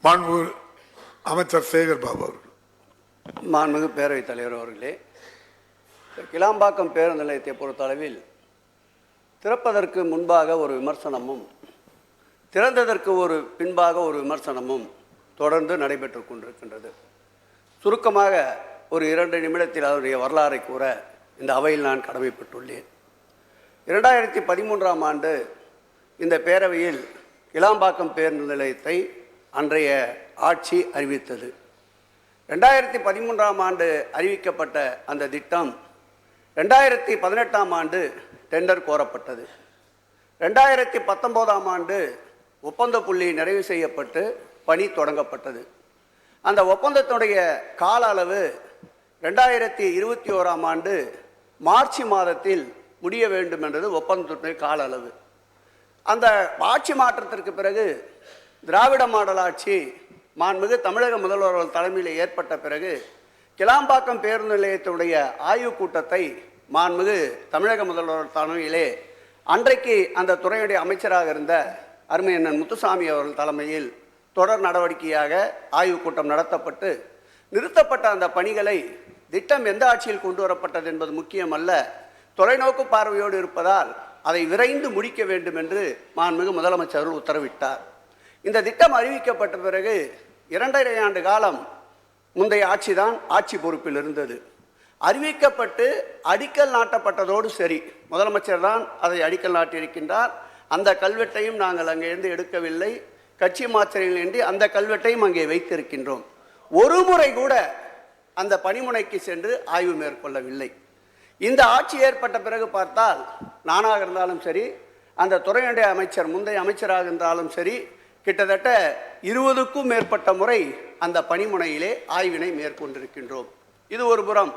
மாண்புமிகு அமைச்சர் சேகர் பாபு அவர்கள். மாண்புமிகு பேரவைத் தலைவர் அவர்களே, கிளாம்பாக்கம் பேருந்து நிலையத்தை பொறுத்தளவில் திறப்பதற்கு முன்பாக ஒரு விமர்சனமும் திறந்ததற்கு பின்பாக ஒரு விமர்சனமும் தொடர்ந்து நடைபெற்று கொண்டிருக்கின்றது. சுருக்கமாக ஒரு 2 நிமிடத்தில் அவருடைய வரலாறை கூற இந்த அவையில் நான் கடமைப்பட்டுள்ளேன். 2013ஆம் ஆண்டு இந்த பேரவையில் கிளாம்பாக்கம் பேருந்து நிலையத்தை அன்றைய ஆட்சி அறிவித்தது. 2013ஆம் ஆண்டு அறிவிக்கப்பட்ட அந்த திட்டம் 2018ஆம் ஆண்டு டெண்டர் கோரப்பட்டது. 2019ஆம் ஆண்டு ஒப்பந்த புள்ளி நிறைவு செய்யப்பட்டு பணி தொடங்கப்பட்டது. அந்த ஒப்பந்தத்தினுடைய கால அளவு 2021ஆம் ஆண்டு மார்ச் மாதத்தில் முடிய வேண்டும் என்றது ஒப்பந்தத்தினுடைய கால அளவு. அந்த ஆட்சி மாற்றத்திற்கு பிறகு திராவிட மாடல் ஆட்சி மாண்புமிகு தமிழக முதல்வர் தலைமையில் ஏற்பட்ட பிறகு கிளாம்பாக்கம் பேருந்து நிலையத்துடைய ஆய்வுக் கூட்டத்தை மாண்புமிகு தமிழக முதல்வர் தலைமையிலே அன்றைக்கு அந்த துறையுடைய அமைச்சராக இருந்த அருமையண்ணன் முத்துசாமி அவர்கள் தலைமையில் தொடர் நடவடிக்கையாக ஆய்வுக் கூட்டம் நடத்தப்பட்டு நிறுத்தப்பட்ட அந்த பணிகளை திட்டம் எந்த ஆட்சியில் கொண்டு வரப்பட்டது என்பது முக்கியமல்ல, தொலைநோக்கு பார்வையோடு இருப்பதால் அதை விரைந்து முடிக்க வேண்டும் என்று மாண்புமிகு முதலமைச்சர் உத்தரவிட்டார். இந்த திட்டம் அறிவிக்கப்பட்ட பிறகு 2.5 ஆண்டு காலம் முந்தைய ஆட்சிதான் ஆட்சி பொறுப்பில் இருந்தது. அறிவிக்கப்பட்டு அடிக்கல் நாட்டப்பட்டதோடு சரி, முதலமைச்சர் தான் அதை அடிக்கல் நாட்டியிருக்கின்றார். அந்த கல்வெட்டையும் நாங்கள் அங்கிருந்து எடுக்கவில்லை, கட்சி மாற்றங்களின்றி அந்த கல்வெட்டையும் அங்கே வைத்திருக்கின்றோம். ஒரு முறை கூட அந்த பணிமுனைக்கு சென்று ஆய்வு மேற்கொள்ளவில்லை. இந்த ஆட்சி ஏற்பட்ட பிறகு பார்த்தால் நானாக இருந்தாலும் சரி, அந்த துறையுடைய அமைச்சர் முந்தைய அமைச்சராக இருந்தாலும் சரி, கிட்டத்தட்ட 20க்கும் மேற்பட்ட முறை அந்த பணிமுனையிலே ஆய்வினை மேற்கொண்டிருக்கின்றோம். இது ஒரு புறம்.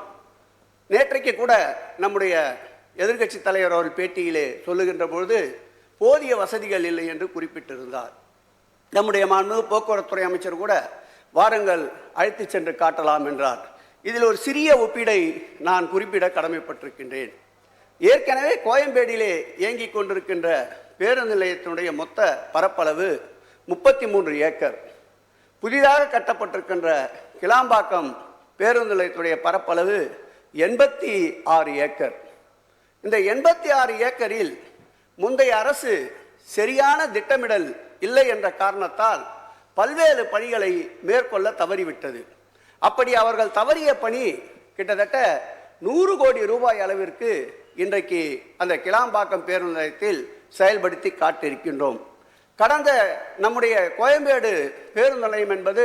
நேற்றைக்கு கூட நம்முடைய எதிர்க்கட்சி தலைவர் அவர்கள் பேட்டியிலே சொல்லுகின்ற பொழுது போதிய வசதிகள் இல்லை என்று குறிப்பிட்டிருந்தார். நம்முடைய மாண்புமிகு போக்குவரத்துறை அமைச்சர் கூட வாருங்கள் அழைத்து சென்று காட்டலாம் என்றார். இதில் ஒரு சிறிய ஒப்பீடை நான் குறிப்பிட கடமைப்பட்டிருக்கின்றேன். ஏற்கனவே கோயம்பேடிலே இயங்கிக் கொண்டிருக்கின்ற பேருந்து நிலையத்தினுடைய மொத்த பரப்பளவு 33 ஏக்கர். புதிதாக கட்டப்பட்டிருக்கின்ற கிளாம்பாக்கம் பேருந்து நிலையத்துடைய பரப்பளவு 86 ஏக்கர். இந்த 86 ஏக்கரில் முந்தைய அரசு சரியான திட்டமிடல் இல்லை என்ற காரணத்தால் பல்வேறு பணிகளை மேற்கொள்ள தவறிவிட்டது. அப்படி அவர்கள் தவறிய பணி கிட்டத்தட்ட 100 கோடி ரூபாய் அளவிற்கு இன்றைக்கு அந்த கிளாம்பாக்கம் பேருந்து நிலையத்தில் செயல்படுத்தி காட்டியிருக்கின்றோம். கடந்த நம்முடைய கோயம்பேடு பேருந்து நிலையம் என்பது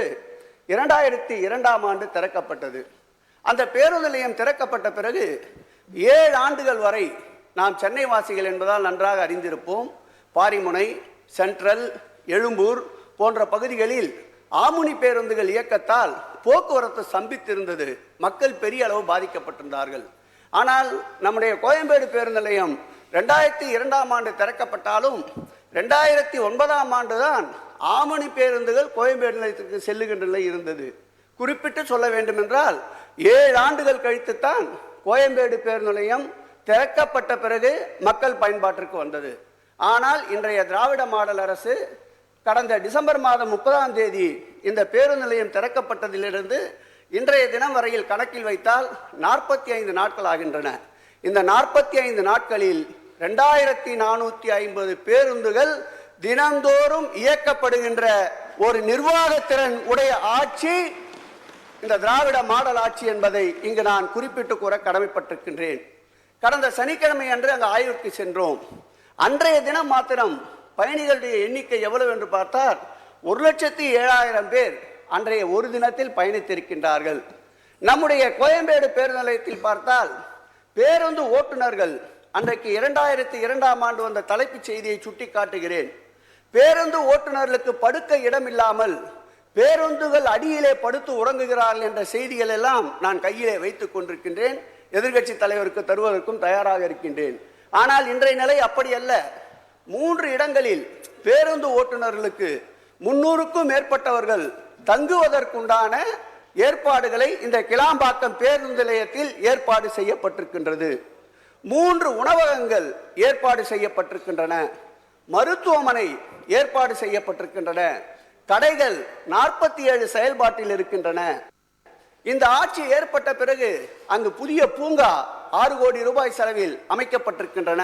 2002ஆம் ஆண்டு திறக்கப்பட்டது. அந்த பேருந்து நிலையம் திறக்கப்பட்ட பிறகு 7 ஆண்டுகள் வரை நாம் சென்னை வாசிகள் என்பதால் நன்றாக அறிந்திருப்போம். பாரிமுனை, சென்ட்ரல், எழும்பூர் போன்ற பகுதிகளில் ஆமுனி பேருந்துகள் இயக்கத்தால் போக்குவரத்து ஸ்தம்பித்திருந்தது. மக்கள் பெரிய அளவு பாதிக்கப்பட்டிருந்தார்கள். ஆனால் நம்முடைய கோயம்பேடு பேருந்து நிலையம் 2002ஆம் ஆண்டு திறக்கப்பட்டாலும் 2009ஆம் ஆண்டு தான் ஆமணி பேருந்துகள் கோயம்பேடு நிலையத்திற்கு செல்லுகின்ற நிலை இருந்தது. குறிப்பிட்டு சொல்ல வேண்டும் என்றால் 7 ஆண்டுகள் கழித்துத்தான் கோயம்பேடு பேருந்து நிலையம் திறக்கப்பட்ட பிறகு மக்கள் பயன்பாட்டிற்கு வந்தது. ஆனால் இன்றைய திராவிட மாடல் அரசு கடந்த டிசம்பர் மாதம் 30ஆம் தேதி இந்த பேருந்து நிலையம் திறக்கப்பட்டதிலிருந்து இன்றைய தினம் வரையில் கணக்கில் வைத்தால் 45 நாட்கள் ஆகின்றன. இந்த 45 நாட்களில் 2450 பேருந்துகள் தினந்தோறும் இயக்கப்படுகின்ற ஒரு நிர்வாகத்திறன் உடைய ஆட்சி இந்த திராவிட மாடல் ஆட்சி என்பதை இங்கு நான் குறிப்பிட்டு கூற கடமைப்பட்டிருக்கின்றேன். கடந்த சனிக்கிழமை அன்று அங்கு ஆய்வுக்கு சென்றோம். அன்றைய தினம் மாத்திரம் பயணிகளுடைய எண்ணிக்கை எவ்வளவு என்று பார்த்தால் 1,07,000 பேர் அன்றைய ஒரு தினத்தில் பயணித்திருக்கின்றார்கள். நம்முடைய கோயம்பேடு பேருந்து நிலையத்தில் பார்த்தால் பேருந்து ஓட்டுநர்கள் அன்றைக்கு 2002ஆம் ஆண்டு வந்த தலைப்புச் செய்தியை சுட்டி காட்டுகிறேன். பேருந்து ஓட்டுநர்களுக்கு படுக்க இடம் இல்லாமல் பேருந்துகள் அடியிலே படுத்து உறங்குகிறார்கள் என்ற செய்திகள் எல்லாம் நான் கையிலே வைத்துக் கொண்டிருக்கின்றேன். எதிர்க்கட்சி தலைவருக்கு தருவதற்கும் தயாராக இருக்கின்றேன். ஆனால் இன்றைய நிலை அப்படி அல்ல. 3 இடங்களில் பேருந்து ஓட்டுநர்களுக்கு 300க்கும் மேற்பட்டவர்கள் தங்குவதற்குண்டான ஏற்பாடுகளை இந்த கிளாம்பாக்கம் பேருந்து நிலையத்தில் ஏற்பாடு செய்யப்பட்டிருக்கின்றது. 3 உணவகங்கள் ஏற்பாடு செய்யப்பட்டிருக்கின்றன. மருத்துவமனை ஏற்பாடு செய்யப்பட்டிருக்கின்றன. தடைகள் 47 செயல்பாட்டில் இருக்கின்றன. இந்த ஆட்சி ஏற்பட்ட பிறகு அங்கு புதிய பூங்கா 6 கோடி ரூபாய் செலவில் அமைக்கப்பட்டிருக்கின்றன.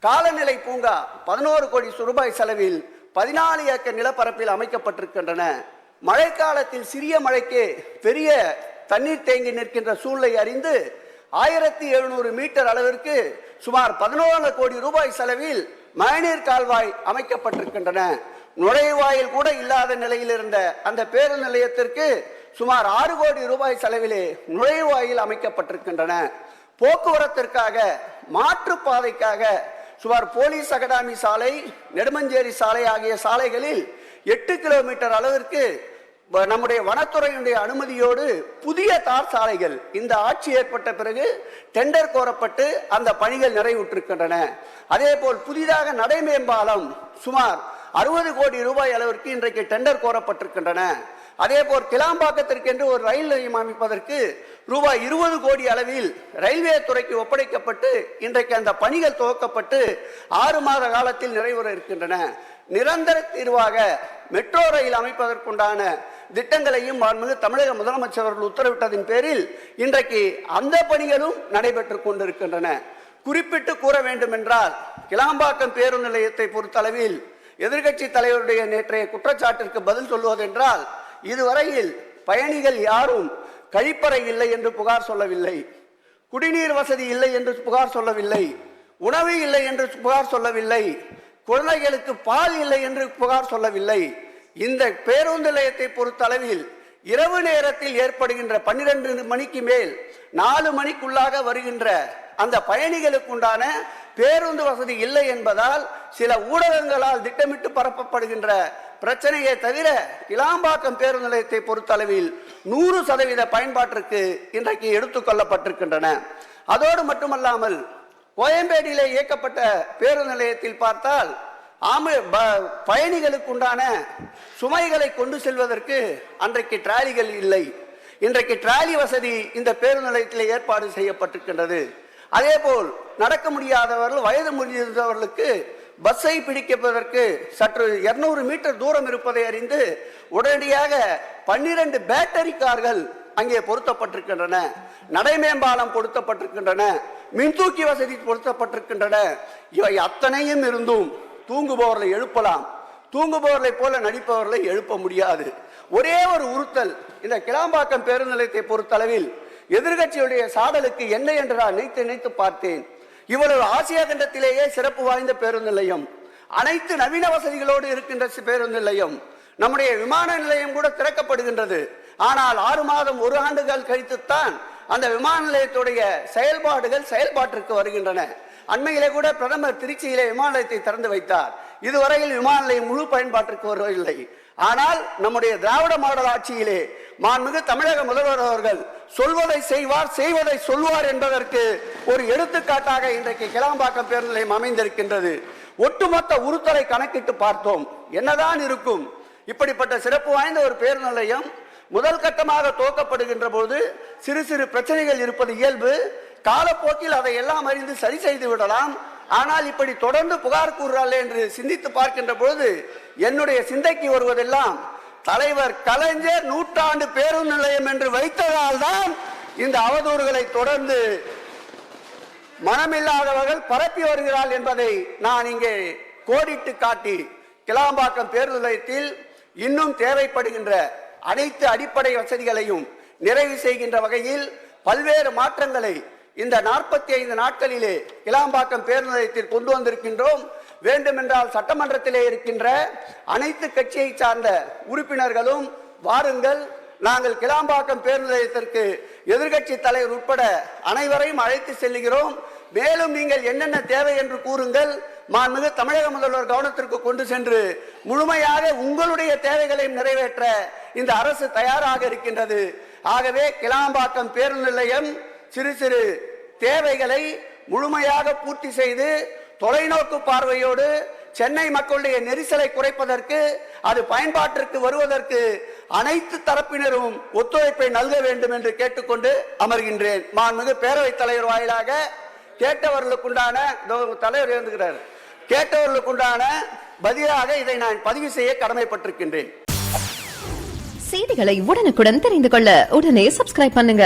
காலநிலை பூங்கா 11 கோடி ரூபாய் செலவில் 14 ஏக்கர் நிலப்பரப்பில் அமைக்கப்பட்டிருக்கின்றன. மழைக்காலத்தில் சிறிய மழைக்கு பெரிய தண்ணீர் தேங்கி நிற்கின்ற சூழ்நிலை அறிந்து 1700 மீட்டர் அளவிற்கு சுமார் 11 கோடி ரூபாய் செலவில் மழைநீர் கால்வாய் அமைக்கப்பட்டிருக்கின்றன. நுழைவாயில் கூட இல்லாத நிலையில் இருந்த அந்த பேருந்து நிலையத்திற்கு சுமார் 6 கோடி ரூபாய் செலவிலே நுழைவாயில் அமைக்கப்பட்டிருக்கின்றன. போக்குவரத்திற்காக மாற்றுப்பாதைக்காக சுமார் போலீஸ் அகாடமி சாலை, நெடுமஞ்சேரி சாலை ஆகிய சாலைகளில் 8 கிலோமீட்டர் அளவிற்கு நம்முடைய வனத்துறையினுடைய அனுமதியோடு புதிய தார் சாலைகள் இந்த ஆட்சி ஏற்பட்ட பிறகு டெண்டர் கோரப்பட்டு அந்த பணிகள் நிறைவுற்றிருக்கின்றன. அதே போல் புதிதாக நடைமேம்பாலம் சுமார் 60 கோடி ரூபாய் அளவிற்கு இன்றைக்கு டெண்டர் கோரப்பட்டிருக்கின்றன. அதே போல் கிளாம்பாக்கத்திற்கு என்று ஒரு ரயில் நிலையம் அமைப்பதற்கு ரூபாய் 20 கோடி அளவில் ரயில்வே துறைக்கு ஒப்படைக்கப்பட்டு இன்றைக்கு அந்த பணிகள் துவக்கப்பட்டு 6 மாத காலத்தில் நிறைவேற இருக்கின்றன. நிரந்தர தீர்வாக மெட்ரோ ரயில் அமைப்பதற்குண்டான திட்டங்களையும் தமிழக முதலமைச்சர் அவர்கள் உத்தரவிட்டதின் பேரில் இன்றைக்கு அந்த பணிகளும் நடைபெற்றுக் கொண்டிருக்கின்றன. குறிப்பிட்டு கூற வேண்டும் என்றால் கிளாம்பாக்கம் பேருந்து நிலையத்தை பொறுத்தளவில் எதிர்கட்சி தலைவருடைய நேற்றைய குற்றச்சாட்டிற்கு பதில் சொல்வதென்றால், இதுவரையில் பயணிகள் யாரும் கழிப்பறை இல்லை என்று புகார் சொல்லவில்லை, குடிநீர் வசதி இல்லை என்று புகார் சொல்லவில்லை, உணவு இல்லை என்று புகார் சொல்லவில்லை, குழந்தைகளுக்கு பால் இல்லை என்று புகார் சொல்லவில்லை. இந்த பேருந்து நிலையத்தை பொறுத்தளவில் இரவு நேரத்தில் ஏற்படுகின்ற 12 மணிக்கு மேல் 4 மணிக்குள்ளாக வருகின்ற அந்த பயணிகளுக்கு உண்டான பேருந்து வசதி இல்லை என்பதால் சில ஊடகங்களால் திட்டமிட்டு பரப்பப்படுகின்ற பிரச்சனையை தவிர கிளாம்பாக்கம் பேருந்து நிலையத்தை பொறுத்தளவில் 100% பயன்பாட்டிற்கு இன்றைக்கு எடுத்துக்கொள்ளப்பட்டிருக்கின்றன. அதோடு மட்டுமல்லாமல் கோயம்பேடியிலே இயக்கப்பட்ட பேருந்து நிலையத்தில் பார்த்தால் பயணிகளுக்கு உண்டான சுமைகளை கொண்டு செல்வதற்கு அன்றைக்கு டிராலிகள் இல்லை. இன்றைக்கு டிராலி வசதி இந்த பேருந்து நிலையத்தில் ஏற்பாடு செய்யப்பட்டிருக்கின்றது. அதே போல் நடக்க முடியாதவர்கள், வயது முதிர்ந்தவர்களுக்கு பஸ்ஸை பிடிப்பதற்கு சற்று 200 மீட்டர் தூரம் இருப்பதை அறிந்து உடனடியாக 12 பேட்டரி கார்கள் அங்கே பொருத்தப்பட்டிருக்கின்றன. நடைமேம்பாலம் பொருத்தப்பட்டிருக்கின்றன. மின்தூக்கி வசதி பொருத்தப்பட்டிருக்கின்றன. இவை அத்தனையும் இருந்தும் தூங்குபவர்களை எழுப்பலாம், தூங்குபவர்களை போல நடிப்பவர்களை எழுப்ப முடியாது. ஒரே ஒரு உறுத்தல், இந்த கிளாம்பாக்கம் பேருந்து நிலையத்தை பொறுத்தளவில் எதிர்கட்சியுடைய சாடலுக்கு என்ன என்று நான் நினைத்து பார்த்தேன். இவ்வளவு ஆசியா கண்டத்திலேயே சிறப்பு வாய்ந்த பேருந்து நிலையம், அனைத்து நவீன வசதிகளோடு இருக்கின்ற பேருந்து நிலையம், நம்முடைய விமான நிலையம் கூட திறக்கப்படுகின்றது. ஆனால் 6 மாதம் 1 ஆண்டுகள் கழித்துத்தான் அந்த விமான நிலையத்துடைய செயல்பாடுகள் செயல்பாட்டிற்கு வருகின்றன. அண்மையிலே கூட பிரதமர் திருச்சியிலே விமான நிலையத்தை திறந்து வைத்தார். இதுவரையில் விமான நிலையம் முழு பயன்பாட்டிற்கு வரவில்லை. ஆனால் நம்முடைய திராவிட மாடல் ஆட்சியிலே மாண்புமிகு தமிழக முதல்வர் அவர்கள் சொல்வதை செய்வார், செய்வதை சொல்வார் என்பதற்கு ஒரு எடுத்துக்காட்டாக இன்றைக்கு கிளாம்பாக்கம் பேருந்து நிலையம் அமைந்திருக்கின்றது. ஒட்டுமொத்த உறுத்தலை கணக்கிட்டு பார்த்தோம், என்னதான் இருக்கும். இப்படிப்பட்ட சிறப்பு வாய்ந்த ஒரு பேருந்து நிலையம் முதல் கட்டமாக துவக்கப்படுகின்ற போது சிறு சிறு பிரச்சனைகள் இருப்பது இயல்பு. காலப்போக்கில் அதை எல்லாம் அறிந்து சரி செய்து விடலாம். ஆனால் இப்படி தொடர்ந்து புகார் கூறுறாள் என்று சிந்தித்து பார்க்கின்ற பொழுது என்னுடைய சிந்தைக்கு வருவதெல்லாம், தலைவர் கலைஞர் 100 ஆண்டு பேருந்து நிலையம் என்று வைத்ததால் தான் இந்த அவதூறுகளை தொடர்ந்து மனமில்லாதவர்கள் பரப்பி வருகிறாள் என்பதை நான் இங்கே கோடிட்டு காட்டி, கிளாம்பாக்கம் பேருந்து நிலையத்தில் இன்னும் தேவைப்படுகின்ற அனைத்து அடிப்படை வசதிகளையும் நிறைவு செய்கின்ற வகையில் பல்வேறு மாற்றங்களை இந்த 45 நாட்களிலே கிளாம்பாக்கம் பேருந்து நிலையத்தில் கொண்டு வந்திருக்கின்றோம். வேண்டுமென்றால் சட்டமன்றத்திலே இருக்கின்ற அனைத்து கட்சியை சார்ந்த உறுப்பினர்களும் வாருங்கள், நாங்கள் கிளாம்பாக்கம் பேருந்து நிலையத்திற்கு எதிர்கட்சி தலைவர் உட்பட அனைவரையும் அழைத்து செல்கிறோம். மேலும் நீங்கள் என்னென்ன தேவை என்று கூறுங்கள், மாண்புமிகு தமிழக முதல்வர் கவனத்திற்கு கொண்டு சென்று முழுமையாக உங்களுடைய தேவைகளையும் நிறைவேற்ற இந்த அரசு தயாராக இருக்கின்றது. ஆகவே கிளாம்பாக்கம் பேருந்து நிலையம் சிறு சிறு தேவைகளை முழுமையாக பூர்த்தி செய்து தொலைநோக்கு பார்வையோடு சென்னை மக்களுடைய நெரிசலை குறைப்பதற்கு, அது பயன்பாட்டிற்கு வருவதற்கு அனைத்து தரப்பினரும் ஒத்துழைப்பை நல்க வேண்டும் என்று கேட்டுக்கொண்டு அமர்கின்றேன். மாண்புமிகு பேரவைத் தலைவர் வாயிலாக கேட்டவர்களுக்குண்டான தலைவர் இருந்துகிறார், கேட்டவர்களுக்குண்டான பதிலாக இதை நான் பதிவு செய்ய கடமைப்பட்டிருக்கின்றேன். செய்திகளை உடனுக்குடன் தெரிந்து கொள்ள உடனே சப்ஸ்கிரைப் பண்ணுங்க.